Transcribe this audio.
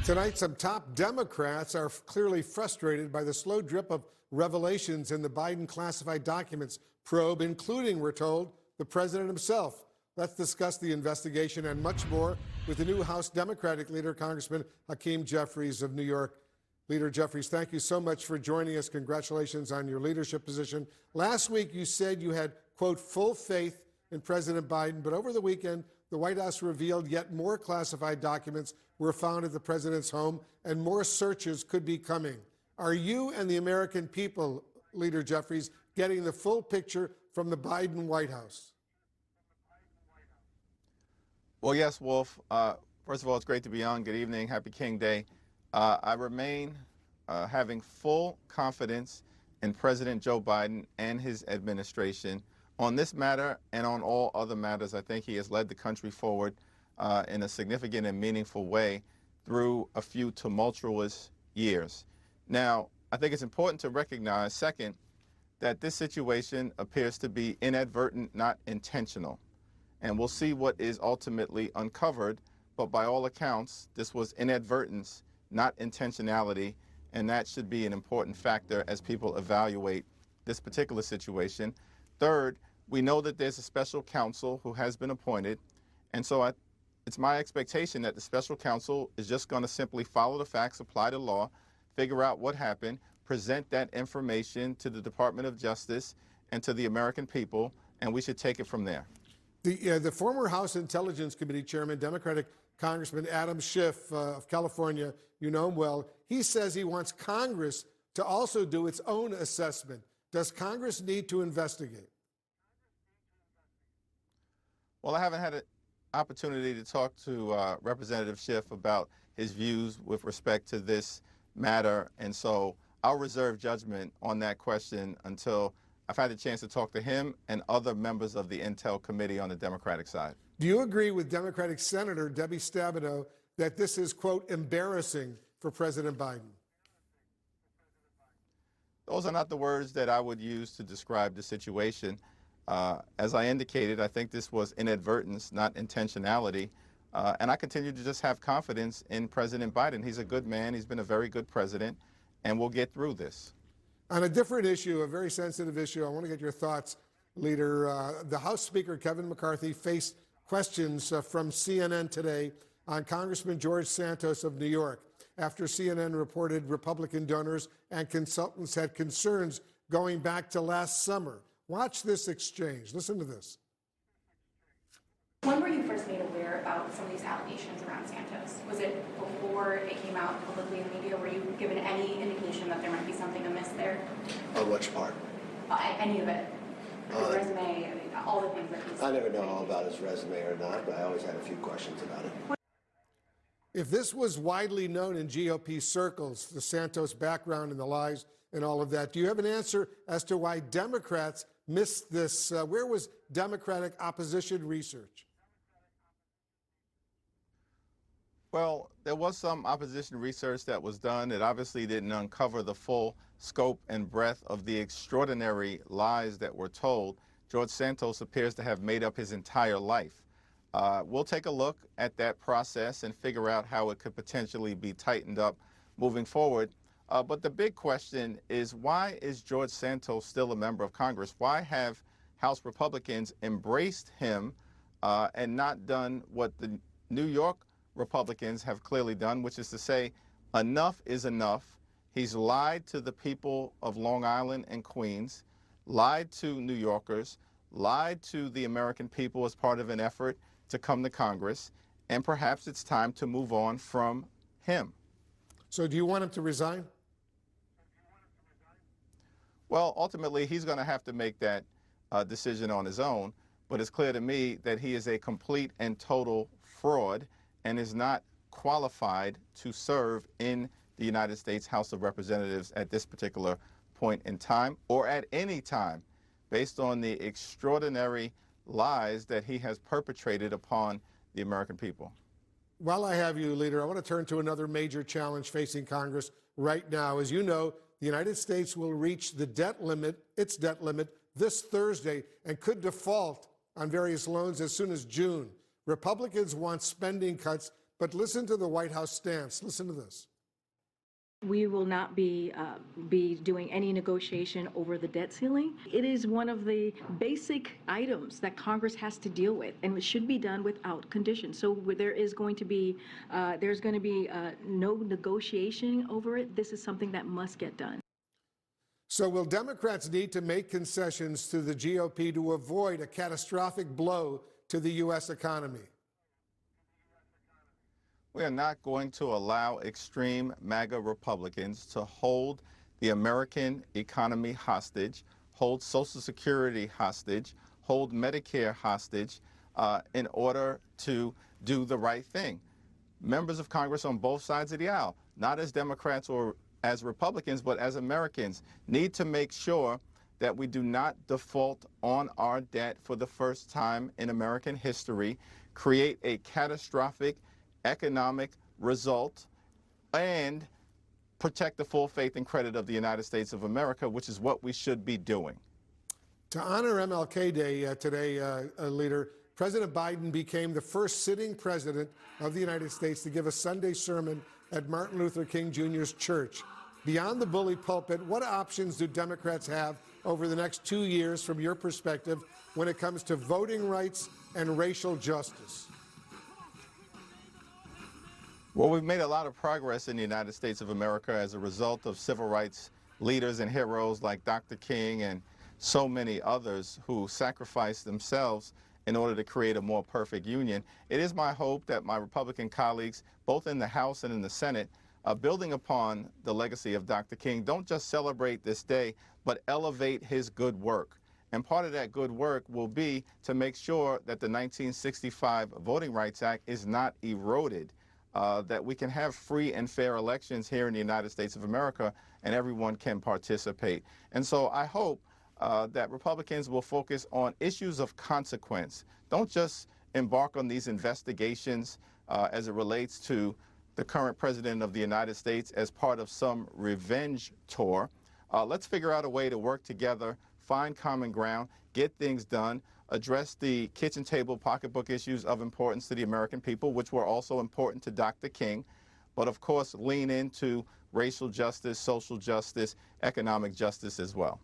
Tonight, some top Democrats are clearly frustrated by the slow drip of revelations in the Biden classified documents probe, including, we're told, the president himself. Let's discuss the investigation and much more with the new House Democratic leader, Congressman Hakeem Jeffries of New York. Leader Jeffries, thank you so much for joining us. Congratulations on your leadership position. Last week, you said you had, quote, full faith in President Biden, but over the weekend, the White House revealed yet more classified documents were found at the president's home, and more searches could be coming. Are you and the American people, Leader Jeffries, getting the full picture from the Biden White House? Well, yes, Wolf. First of all, it's great to be on. Good evening. Happy King Day. I remain having full confidence in President Joe Biden and his administration on this matter and on all other matters. I think he has led the country forward in a significant and meaningful way through a few tumultuous years. Now, I think it's important to recognize, second, that this situation appears to be inadvertent, not intentional. And we'll see what is ultimately uncovered, but by all accounts, this was inadvertence, not intentionality, and that should be an important factor as people evaluate this particular situation. Third, we know that there's a special counsel who has been appointed, and so it's my expectation that the special counsel is just going to simply follow the facts, apply the law, figure out what happened, present that information to the Department of Justice and to the American people, and we should take it from there. The former House Intelligence Committee Chairman, Democratic Congressman Adam Schiff of California, you know him well, he says he wants Congress to also do its own assessment. Does Congress need to investigate? Well, I haven't had an opportunity to talk to Representative Schiff about his views with respect to this matter, and so I'll reserve judgment on that question until I've had a chance to talk to him and other members of the Intel Committee on the Democratic side. Do you agree with Democratic Senator Debbie Stabenow that this is, quote, embarrassing for President Biden? Those are not the words that I would use to describe the situation. As I indicated, I think this was inadvertence, not intentionality. And I continue to just have confidence in President Biden. He's a good man. He's been a very good president, and we'll get through this. On a different issue, a very sensitive issue, I want to get your thoughts, Leader. The House Speaker, Kevin McCarthy, faced questions from CNN today on Congressman George Santos of New York after CNN reported Republican donors and consultants had concerns going back to last summer. Watch this exchange. Listen to this. When were you first made aware about some of these allegations around Santos? Was it before it came out publicly in the media? Were you given any indication that there might be something amiss there? On which part? Any of it. His resume, all the things that he's... I never know all about his resume or not, but I always had a few questions about it. If this was widely known in GOP circles, the Santos background and the lies and all of that, do you have an answer as to why Democrats missed this? Where was Democratic opposition research? Well, there was some opposition research that was done. It obviously didn't uncover the full scope and breadth of the extraordinary lies that were told. George Santos appears to have made up his entire life. We'll take a look at that process and figure out how it could potentially be tightened up moving forward. But the big question is, why is George Santos still a member of Congress? Why have House Republicans embraced him and not done what the New York Republicans have clearly done, which is to say, enough is enough. He's lied to the people of Long Island and Queens, lied to New Yorkers, lied to the American people as part of an effort to come to Congress, and perhaps it's time to move on from him. So do you want him to resign? Well, ultimately, he's going to have to make that decision on his own, but it's clear to me that he is a complete and total fraud and is not qualified to serve in the United States House of Representatives at this particular point in time, or at any time, based on the extraordinary lies that he has perpetrated upon the American people. While I have you, Leader, I want to turn to another major challenge facing Congress right now. As you know, the United States will reach the debt limit, its debt limit, this Thursday and could default on various loans as soon as June. Republicans want spending cuts, But listen to the White House stance. Listen to this. We will not be doing any negotiation over the debt ceiling. It is one of the basic items that Congress has to deal with, and it should be done without conditions. So there is going to be no negotiation over it. This is something that must get done. So will Democrats need to make concessions to the GOP to avoid a catastrophic blow to the U.S. economy? We are not going to allow extreme MAGA Republicans to hold the American economy hostage, hold Social Security hostage, hold Medicare hostage in order to do the right thing. Members of Congress on both sides of the aisle, not as Democrats or as Republicans, but as Americans, need to make sure that we do not default on our debt for the first time in American history, create a catastrophic economic result, and protect the full faith and credit of the United States of America, which is what we should be doing. To honor MLK Day today, Leader, President Biden became the first sitting president of the United States to give a Sunday sermon at Martin Luther King Jr.'s church. Beyond the bully pulpit, what options do Democrats have over the next 2 years from your perspective when it comes to voting rights and racial justice? Well, we've made a lot of progress in the United States of America as a result of civil rights leaders and heroes like Dr. King and so many others who sacrificed themselves in order to create a more perfect union. It is my hope that my Republican colleagues, both in the House and in the Senate, building upon the legacy of Dr. King, don't just celebrate this day, but elevate his good work. And part of that good work will be to make sure that the 1965 Voting Rights Act is not eroded, that we can have free and fair elections here in the United States of America and everyone can participate. And so I hope that Republicans will focus on issues of consequence. Don't just embark on these investigations as it relates to the current president of the United States as part of some revenge tour. Let's figure out a way to work together, find common ground, get things done, address the kitchen table pocketbook issues of importance to the American people, which were also important to Dr. King, but of course lean into racial justice, social justice, economic justice as well.